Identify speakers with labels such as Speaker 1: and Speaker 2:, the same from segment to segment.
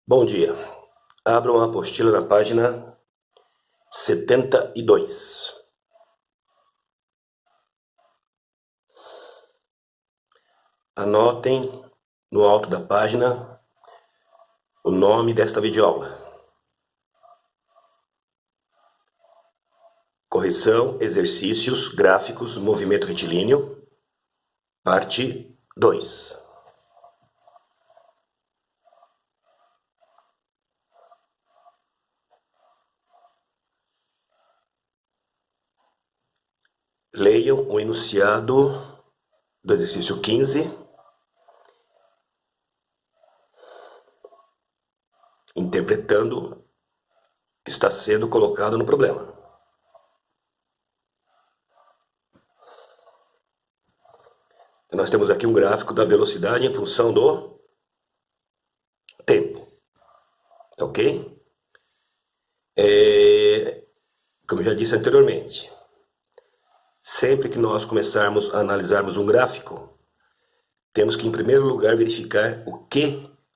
Speaker 1: Bom dia. Abra uma apostila na página 72. Anotem no alto da página o nome desta videoaula. Correção, exercícios, gráficos, movimento retilíneo, parte 2. Leiam o enunciado do exercício 15, interpretando o que está sendo colocado no problema. Nós temos aqui um gráfico da velocidade em função do tempo. Ok? Como eu já disse anteriormente, sempre que nós começarmos a analisarmos um gráfico, temos que, em primeiro lugar, verificar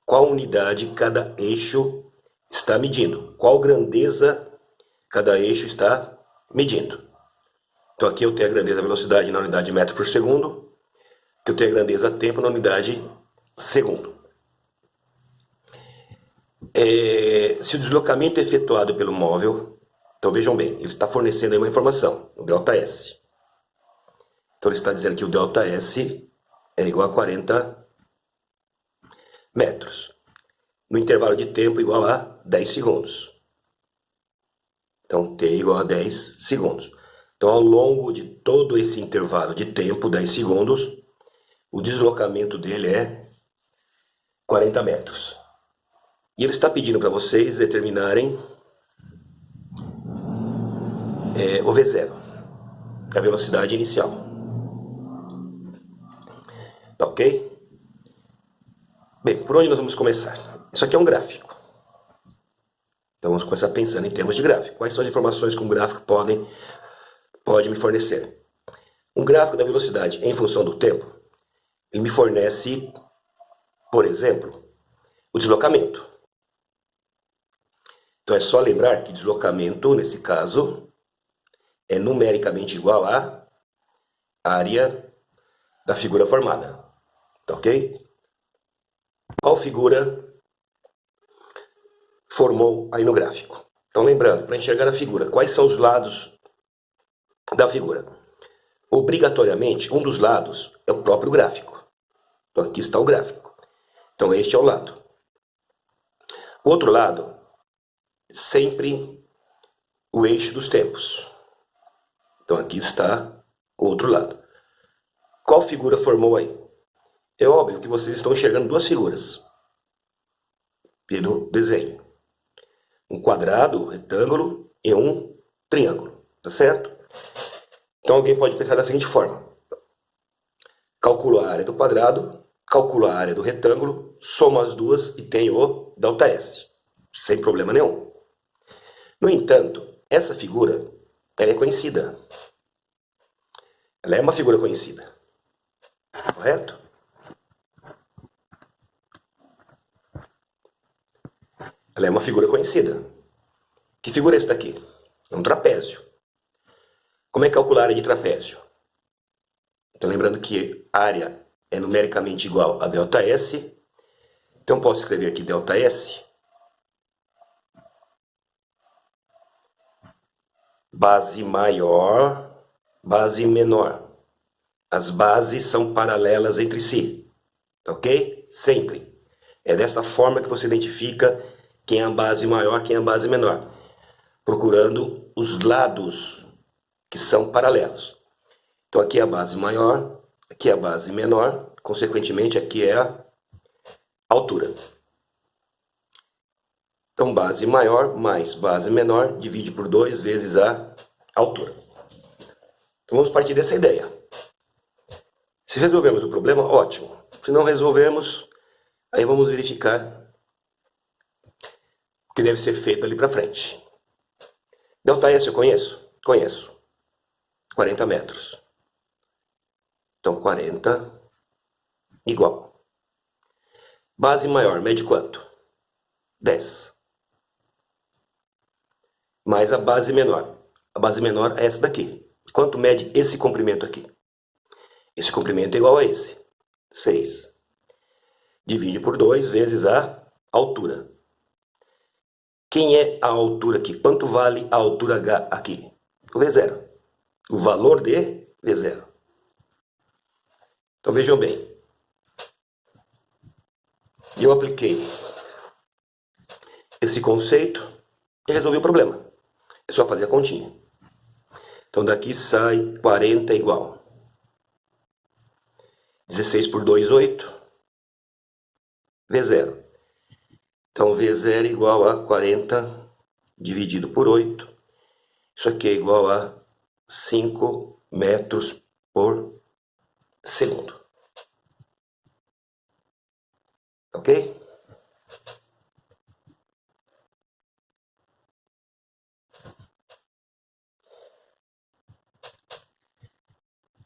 Speaker 1: qual unidade cada eixo está medindo, qual grandeza cada eixo está medindo. Então aqui eu tenho a grandeza velocidade na unidade metro por segundo, que eu tenho a grandeza tempo na unidade segundo. Se o deslocamento é efetuado pelo móvel, então vejam bem, ele está fornecendo aí uma informação, o ΔS. Então ele está dizendo que o ΔS é igual a 40 metros. No intervalo de tempo igual a 10 segundos. Então T igual a 10 segundos. Então ao longo de todo esse intervalo de tempo, 10 segundos, o deslocamento dele é 40 metros. E ele está pedindo para vocês determinarem o V0, a velocidade inicial. Tá ok? Bem, por onde nós vamos começar? Isso aqui é um gráfico. Então vamos começar pensando em termos de gráfico. Quais são as informações que um gráfico pode me fornecer? Um gráfico da velocidade em função do tempo, ele me fornece, por exemplo, o deslocamento. Então é só lembrar que deslocamento, nesse caso, é numericamente igual à área da figura formada. Tá ok? Qual figura formou aí no gráfico? Então lembrando, para enxergar a figura, quais são os lados da figura? Obrigatoriamente, um dos lados é o próprio gráfico. Então aqui está o gráfico. Então este é o lado. O outro lado, sempre o eixo dos tempos. Então aqui está o outro lado. Qual figura formou aí? É óbvio que vocês estão enxergando duas figuras pelo desenho. Um quadrado, um retângulo e um triângulo. Tá certo? Então alguém pode pensar da seguinte forma. Calculo a área do quadrado, calculo a área do retângulo, somo as duas e tenho o ΔS. Sem problema nenhum. No entanto, essa figura ela é conhecida. Ela é uma figura conhecida. Correto? Ela é uma figura conhecida. Que figura é essa daqui? É um trapézio. Como é calcular a área de trapézio? Então lembrando que área é numericamente igual a ΔS. Então posso escrever aqui ΔS. Base maior, base menor. As bases são paralelas entre si. Tá ok? Sempre. É dessa forma que você identifica quem é a base maior, quem é a base menor. Procurando os lados que são paralelos. Então aqui é a base maior, aqui é a base menor, consequentemente aqui é a altura. Então base maior mais base menor divide por 2 vezes a altura. Então vamos partir dessa ideia. Se resolvemos o problema, ótimo. Se não resolvemos, aí vamos verificar o que deve ser feito ali para frente. ΔS eu conheço? Conheço. 40 metros. Então 40 igual. Base maior, mede quanto? 10. Mais a base menor. A base menor é essa daqui. Quanto mede esse comprimento aqui? Esse comprimento é igual a esse. 6. Divide por 2 vezes a altura. Quem é a altura aqui? Quanto vale a altura H aqui? O V0. O valor de V0. Então vejam bem. Eu apliquei esse conceito e resolvi o problema. É só fazer a continha. Então daqui sai 40 igual 16 por 2, 8. V0. Então V0 é igual a 40 dividido por 8. Isso aqui é igual a 5 metros por segundo. Ok?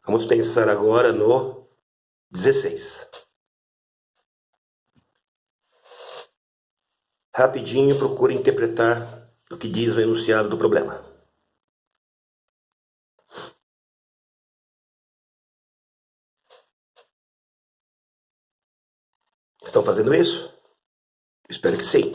Speaker 1: Vamos pensar agora no 16. Rapidinho, procure interpretar o que diz o enunciado do problema. Estão fazendo isso? Espero que sim.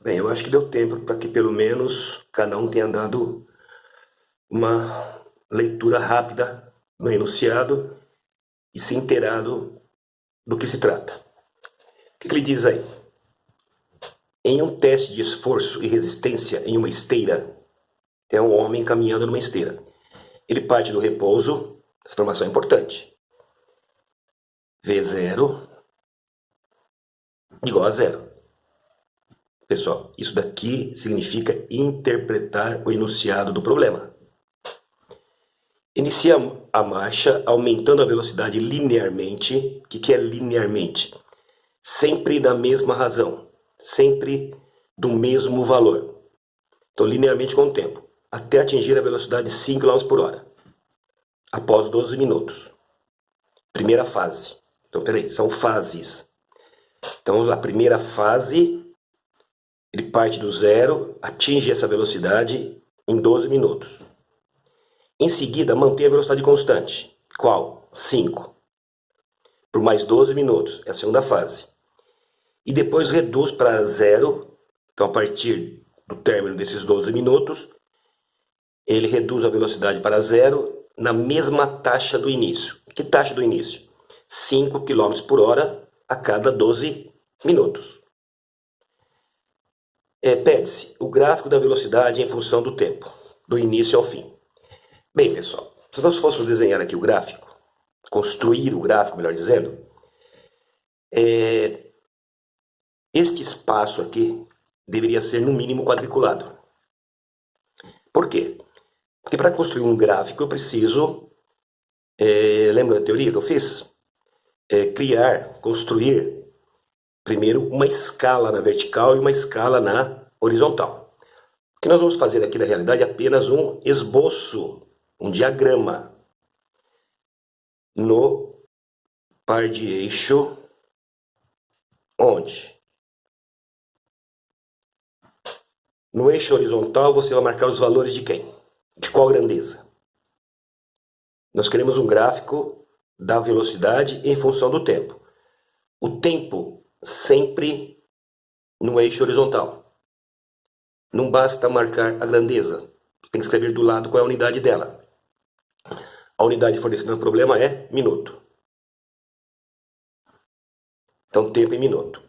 Speaker 1: Bem, eu acho que deu tempo para que pelo menos cada um tenha dado uma leitura rápida no enunciado e se inteirado do que se trata. O que ele diz aí? Em um teste de esforço e resistência em uma esteira, tem um homem caminhando numa esteira. Ele parte do repouso, essa informação é importante. V0 igual a 0. Pessoal, isso daqui significa interpretar o enunciado do problema. Inicia a marcha aumentando a velocidade linearmente. O que é linearmente? Sempre da mesma razão, sempre do mesmo valor. Então, linearmente com o tempo, até atingir a velocidade de 5 km por hora, após 12 minutos. Primeira fase. Então, peraí, são fases. Então, a primeira fase, ele parte do zero, atinge essa velocidade em 12 minutos. Em seguida, mantém a velocidade constante. Qual? 5. Por mais 12 minutos. É a segunda fase. E depois reduz para zero. Então, a partir do término desses 12 minutos, ele reduz a velocidade para zero na mesma taxa do início. Que taxa do início? 5 km por hora a cada 12 minutos. Pede-se o gráfico da velocidade em função do tempo, do início ao fim. Bem, pessoal, se nós fôssemos desenhar aqui o gráfico, construir o gráfico, melhor dizendo, este espaço aqui deveria ser no mínimo quadriculado. Por quê? Porque para construir um gráfico eu preciso, lembra da teoria que eu fiz? Construir primeiro uma escala na vertical e uma escala na horizontal. O que nós vamos fazer aqui na realidade é apenas um esboço, um diagrama no par de eixo, onde no eixo horizontal você vai marcar os valores de quem? De qual grandeza? Nós queremos um gráfico da velocidade em função do tempo. O tempo sempre no eixo horizontal. Não basta marcar a grandeza, tem que escrever do lado qual é a unidade dela. A unidade fornecida no problema é minuto. Então, tempo em minuto.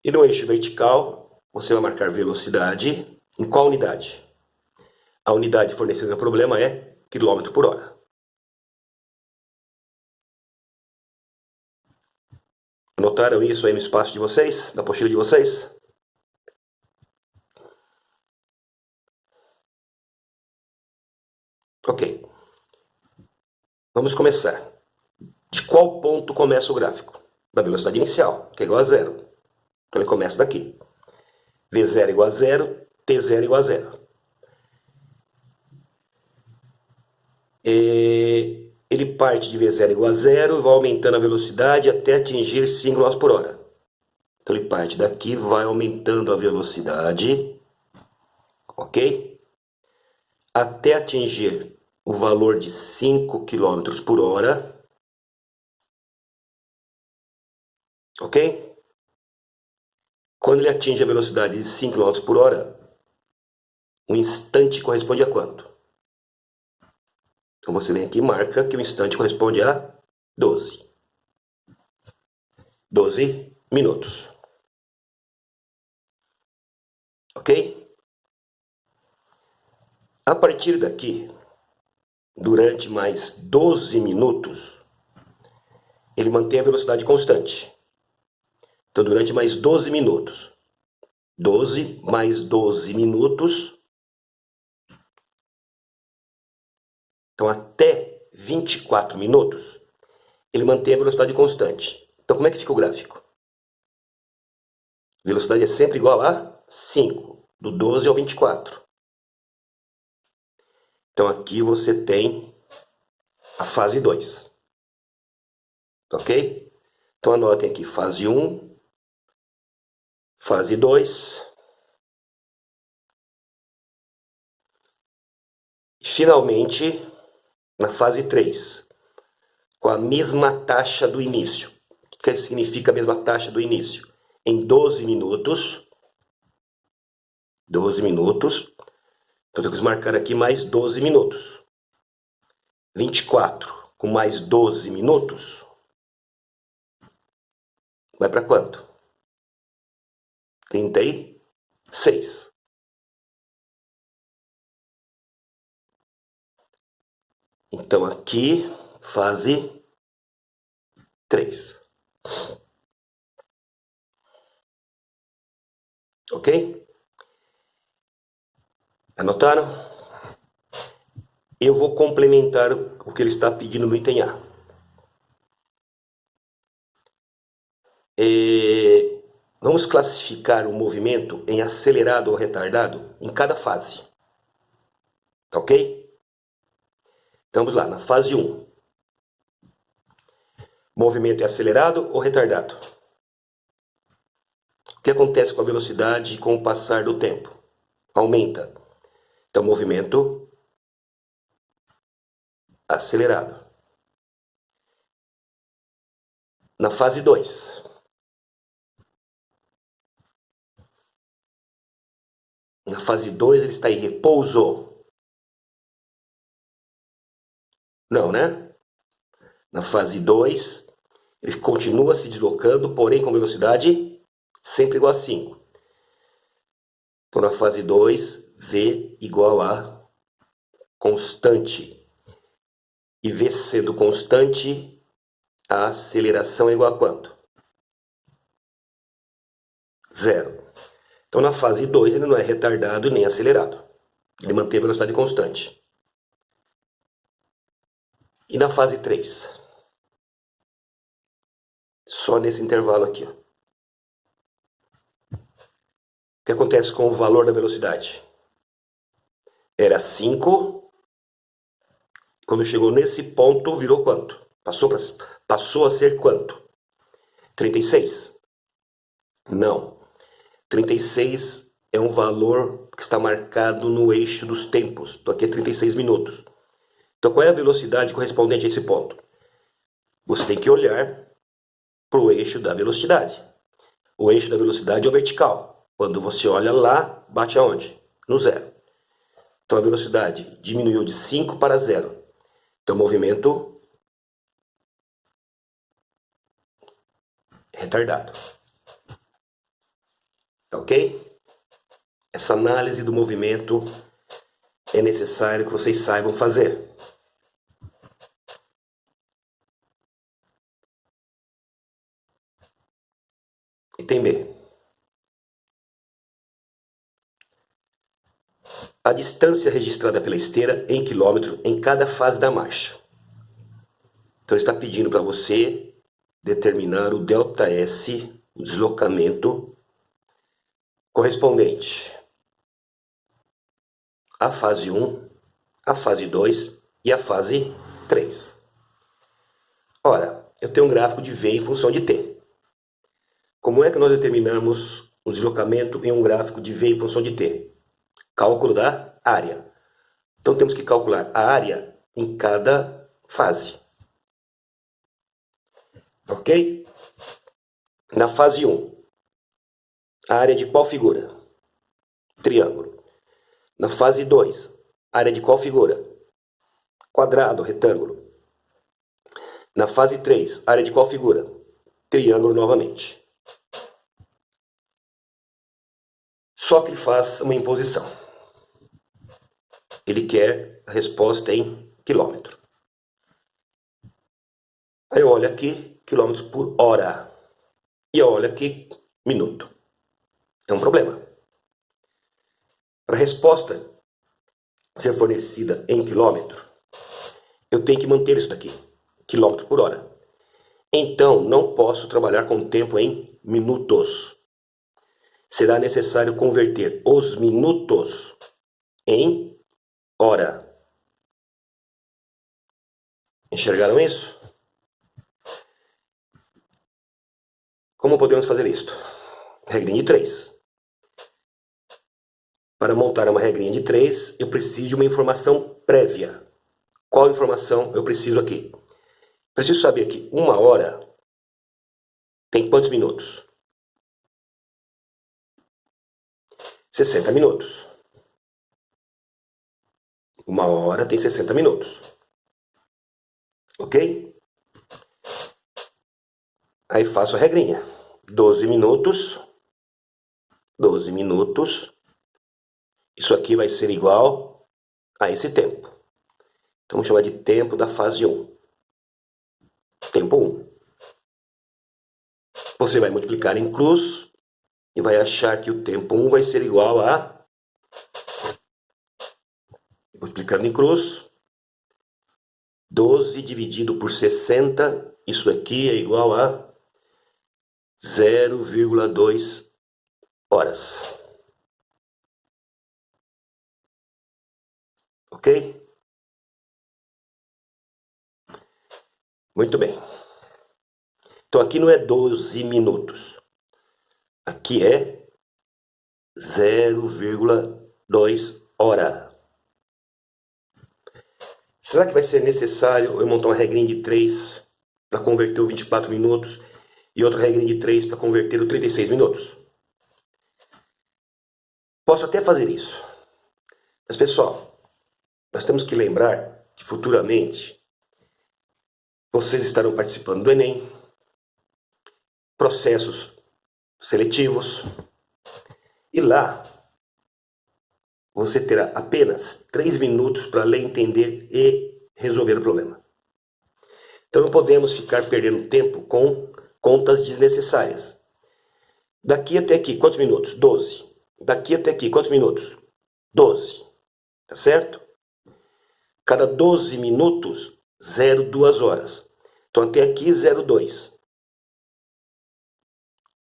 Speaker 1: E no eixo vertical, você vai marcar velocidade. Em qual unidade? A unidade fornecida no problema é quilômetro por hora. Notaram isso aí no espaço de vocês? Na apostila de vocês? Ok. Vamos começar. De qual ponto começa o gráfico? Da velocidade inicial, que é igual a zero. Então ele começa daqui. V0 igual a zero, T0 igual a zero. ele parte de V0 igual a zero e vai aumentando a velocidade até atingir 5 km por hora. Então ele parte daqui, vai aumentando a velocidade, ok? Até atingir o valor de 5 km por hora, ok? Quando ele atinge a velocidade de 5 km por hora, um instante corresponde a quanto? Então você vem aqui e marca que o instante corresponde a 12. 12 minutos. Ok? A partir daqui, durante mais 12 minutos, ele mantém a velocidade constante. Então, durante mais 12 minutos, 12 mais 12 minutos, então até 24 minutos, ele mantém a velocidade constante. Então, como é que fica o gráfico? A velocidade é sempre igual a 5, do 12 ao 24. Então, aqui você tem a fase 2. Ok? Então, anotem aqui fase 1, fase 2. E, finalmente, na fase 3, com a mesma taxa do início. O que significa a mesma taxa do início? Em 12 minutos, então eu vou marcar aqui mais 12 minutos. 24 com mais 12 minutos, vai para quanto? 36. Então aqui, fase 3. Ok? Anotaram? Eu vou complementar o que ele está pedindo no item A. Vamos classificar o movimento em acelerado ou retardado em cada fase. Ok? Então vamos lá, na fase 1. Movimento é acelerado ou retardado? O que acontece com a velocidade com o passar do tempo? Aumenta. Então, movimento acelerado. Na fase 2. Na fase 2 ele está em repouso. Não, né? Na fase 2 ele continua se deslocando, porém com velocidade sempre igual a 5. Então na fase 2, V igual a constante. E V sendo constante, a aceleração é igual a quanto? 0. Então na fase 2 ele não é retardado nem acelerado. Ele mantém a velocidade constante. E na fase 3? Só nesse intervalo aqui. Ó. O que acontece com o valor da velocidade? Era 5. Quando chegou nesse ponto, virou quanto? Passou a ser quanto? 36? Não. 36 é um valor que está marcado no eixo dos tempos. Então aqui é 36 minutos. Então qual é a velocidade correspondente a esse ponto? Você tem que olhar para o eixo da velocidade. O eixo da velocidade é o vertical. Quando você olha lá, bate aonde? No zero. Então a velocidade diminuiu de 5 para 0. Então o movimento retardado. Ok? Essa análise do movimento é necessário que vocês saibam fazer. Item B. A distância registrada pela esteira em quilômetro em cada fase da marcha. Então ele está pedindo para você determinar o ΔS, o deslocamento correspondente à fase 1, à fase 2 e a fase 3. Ora, eu tenho um gráfico de V em função de t. Como é que nós determinamos o deslocamento em um gráfico de V em função de t? Cálculo da área. Então temos que calcular a área em cada fase. Ok? Na fase 1, a área de qual figura? Triângulo. Na fase 2, a área de qual figura? Quadrado, retângulo. Na fase 3, a área de qual figura? Triângulo novamente. Só que ele faz uma imposição. Ele quer a resposta em quilômetro. Aí eu olho aqui, quilômetros por hora. E eu olho aqui, minuto. É um problema. Para a resposta ser fornecida em quilômetro, eu tenho que manter isso daqui, quilômetro por hora. Então, não posso trabalhar com tempo em minutos. Será necessário converter os minutos em hora. Enxergaram isso? Como podemos fazer isto? Regrinha de 3. Para montar uma regrinha de 3, eu preciso de uma informação prévia. Qual informação eu preciso aqui? Preciso saber que 1 hora tem quantos minutos? 60 minutos. 1 hora tem 60 minutos. Ok? Aí faço a regrinha. 12 minutos. 12 minutos. Isso aqui vai ser igual a esse tempo. Então vamos chamar de tempo da fase 1. Tempo 1. Você vai multiplicar em cruz e vai achar que o tempo 1 vai ser igual a... Multiplicando em cruz, 12 dividido por 60, isso aqui é igual a 0,2 horas. Ok? Muito bem. Então aqui não é 12 minutos. Aqui é 0,2 hora. Será que vai ser necessário eu montar uma regrinha de 3 para converter o 24 minutos e outra regrinha de 3 para converter o 36 minutos? Posso até fazer isso. Mas, pessoal, nós temos que lembrar que futuramente vocês estarão participando do Enem, processos seletivos, e lá você terá apenas 3 minutos para ler, entender e resolver o problema. Então não podemos ficar perdendo tempo com contas desnecessárias. Daqui até aqui, quantos minutos? 12. Daqui até aqui, quantos minutos? 12. Tá certo? Cada 12 minutos, 0,2 horas. Então até aqui, 0,2.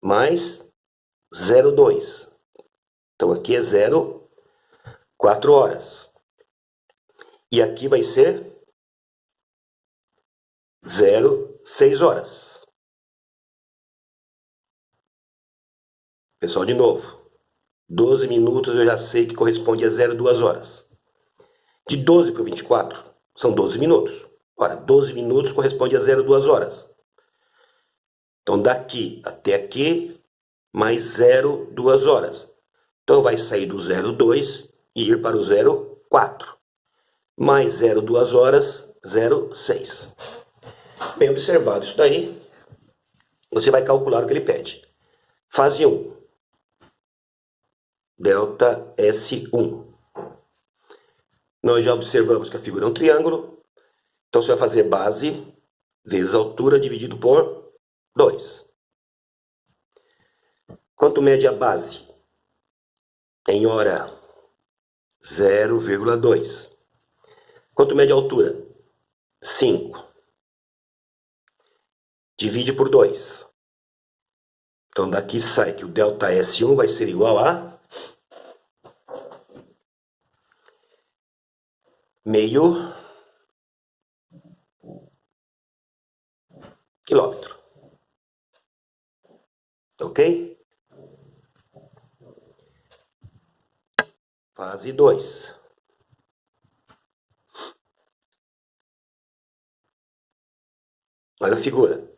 Speaker 1: Mais 0,2. Então aqui é 0,4 horas. E aqui vai ser 0,6 horas. Pessoal, de novo. 12 minutos eu já sei que corresponde a 0,2 horas. De 12 para o 24 são 12 minutos. Ora, 12 minutos corresponde a 0,2 horas. Então daqui até aqui, mais 0,2 horas. Então vai sair do 0,2 e ir para o 0,4. Mais 0,2 horas, 0,6. Bem observado isso daí, você vai calcular o que ele pede. Fase 1. Delta S1. Nós já observamos que a figura é um triângulo. Então você vai fazer base vezes altura dividido por 2. Quanto mede a base? Em hora, 0,2. Quanto mede a altura? 5. Divide por 2. Então daqui sai que o delta S1 vai ser igual a meio Ok? Fase 2. Olha a figura.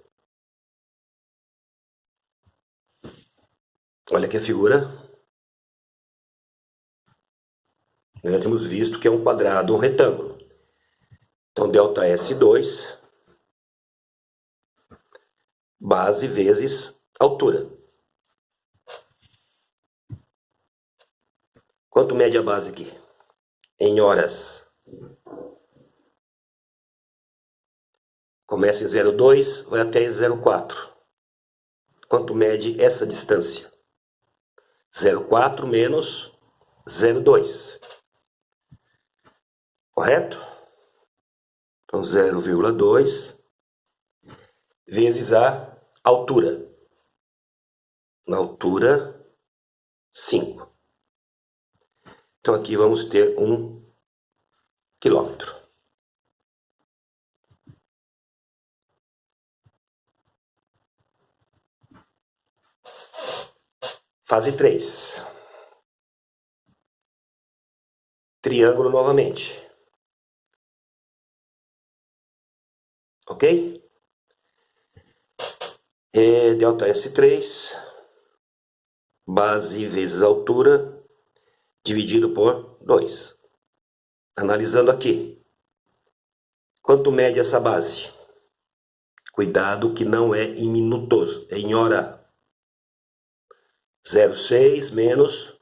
Speaker 1: Olha aqui a figura. Nós já temos visto que é um quadrado, um retângulo. Então, ΔS2, base vezes altura. Quanto mede a base aqui? Em horas. Começa em 0,2, vai até em 0,4. Quanto mede essa distância? 0,4 menos 0,2. Correto? Então, 0,2 vezes a altura. Na altura, 5. Então, aqui vamos ter 1 quilômetro. Fase 3. Triângulo novamente. Ok? ΔS3, base vezes altura, dividido por 2. Analisando aqui. Quanto mede essa base? Cuidado que não é em minutos, é em hora. 0,6 menos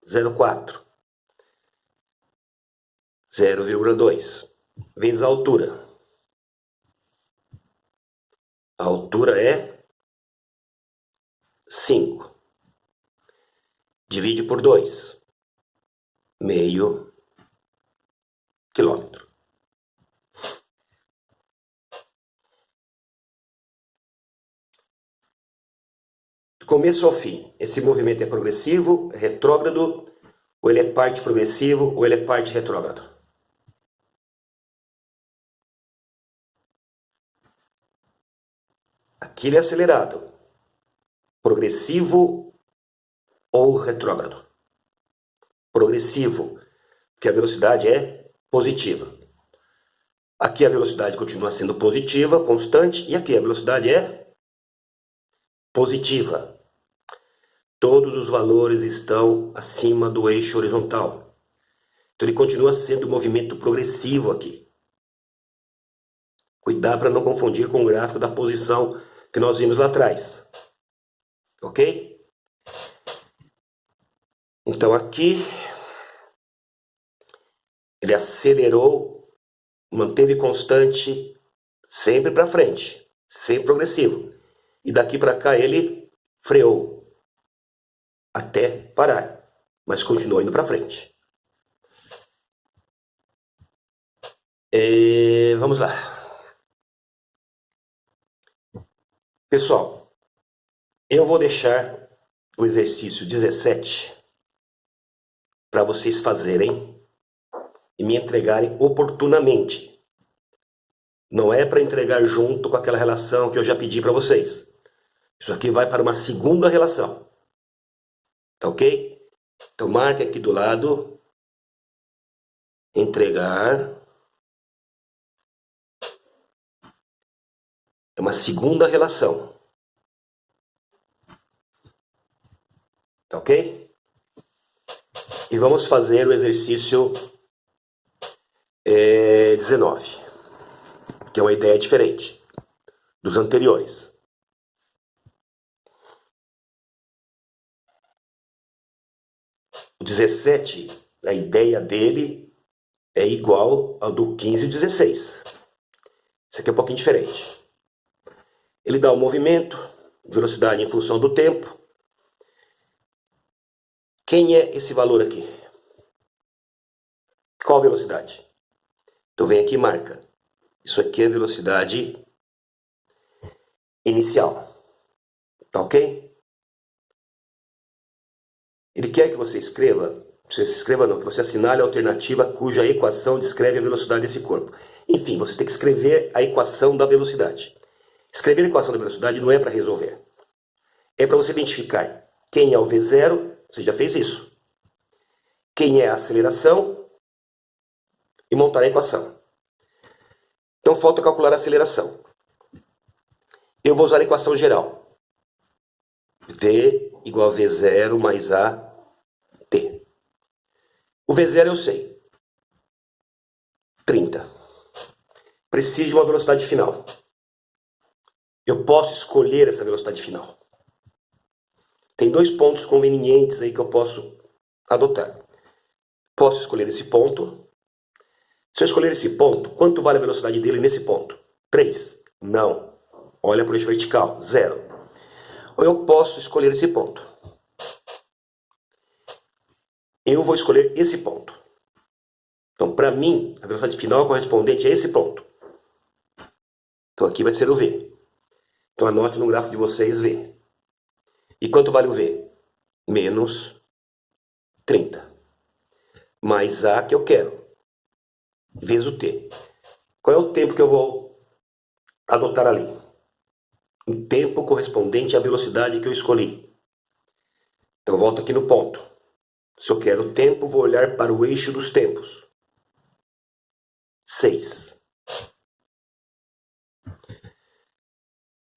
Speaker 1: 0,4. 0,2. Vezes a altura. A altura é 5. Divide por 2. Meio quilômetro. Do começo ao fim, esse movimento é progressivo, é retrógrado, ou ele é parte progressivo, ou ele é parte retrógrado? Aqui ele é acelerado. Progressivo ou retrógrado? Progressivo, porque a velocidade é positiva. Aqui a velocidade continua sendo positiva, constante, e aqui a velocidade é positiva. Todos os valores estão acima do eixo horizontal. Então ele continua sendo um movimento progressivo aqui. Cuidado para não confundir com o gráfico da posição que nós vimos lá atrás. Ok? Então aqui ele acelerou, manteve constante, sempre para frente, sempre progressivo. E daqui para cá ele freou até parar, mas continuou indo para frente. Vamos lá. Pessoal, eu vou deixar o exercício 17 para vocês fazerem e me entregarem oportunamente. Não é para entregar junto com aquela relação que eu já pedi para vocês. Isso aqui vai para uma segunda relação. Tá ok? Então marque aqui do lado. Entregar. É uma segunda relação. Tá ok? E vamos fazer o exercício 19. Que é uma ideia diferente dos anteriores. O 17, a ideia dele é igual ao do 15 e 16. Isso aqui é um pouquinho diferente. Ele dá o movimento, velocidade em função do tempo. Quem é esse valor aqui? Qual velocidade? Então vem aqui e marca. Isso aqui é a velocidade inicial. Tá ok? Ele quer que você escreva, que você assinale a alternativa cuja equação descreve a velocidade desse corpo. Enfim, você tem que escrever a equação da velocidade. Escrever a equação da velocidade não é para resolver. é para você identificar quem é o V0, você já fez isso. Quem é a aceleração e montar a equação. Então falta calcular a aceleração. Eu vou usar a equação geral. V igual a V0 mais AT. O V0 eu sei. 30. Preciso de uma velocidade final. Eu posso escolher essa velocidade final. Tem dois pontos convenientes aí que eu posso adotar. Posso escolher esse ponto. Se eu escolher esse ponto, quanto vale a velocidade dele nesse ponto? 3. Não. Olha para o eixo vertical. 0. Ou eu posso escolher esse ponto. Eu vou escolher esse ponto. Então, para mim, a velocidade final correspondente a esse ponto. Então, aqui vai ser o V. Então, anote no gráfico de vocês V. E quanto vale o V? Menos 30. Mais A que eu quero. Vezes o T. Qual é o tempo que eu vou adotar ali? O tempo correspondente à velocidade que eu escolhi. Então, eu volto aqui no ponto. Se eu quero o tempo, vou olhar para o eixo dos tempos. 6.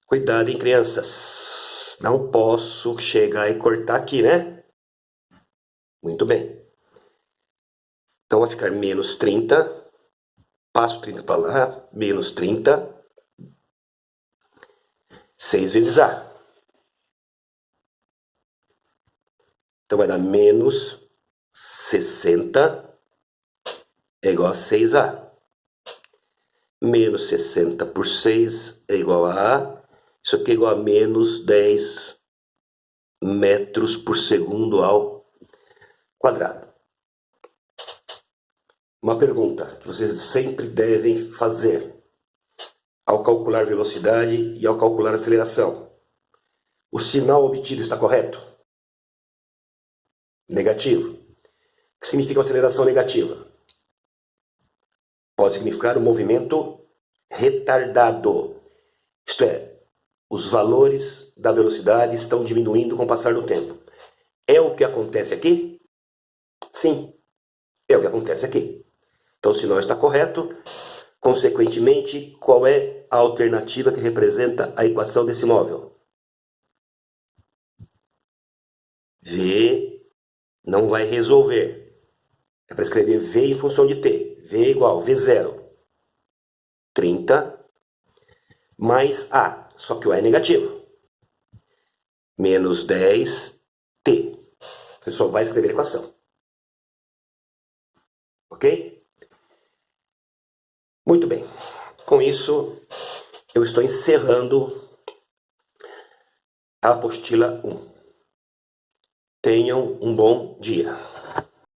Speaker 1: Cuidado, hein, crianças? Não posso chegar e cortar aqui, né? Muito bem. Então vai ficar menos 30. Passo 30 para lá. Menos 30. 6 vezes A. Então vai dar menos 60 é igual a 6A. Menos 60 por 6 é igual a A. Isso aqui é igual a menos 10 metros por segundo ao quadrado. Uma pergunta que vocês sempre devem fazer ao calcular velocidade e ao calcular aceleração. O sinal obtido está correto? Negativo. O que significa uma aceleração negativa? Pode significar um movimento retardado. Isto é, os valores da velocidade estão diminuindo com o passar do tempo. É o que acontece aqui? Sim, é o que acontece aqui. Então, o sinal está correto. Consequentemente, qual é a alternativa que representa a equação desse móvel? V não vai resolver. É para escrever V em função de T. V igual V0. 30 mais A. Só que o A é negativo. Menos 10 T. Você só vai escrever a equação. Ok? Muito bem. Com isso, eu estou encerrando a apostila 1. Tenham um bom dia.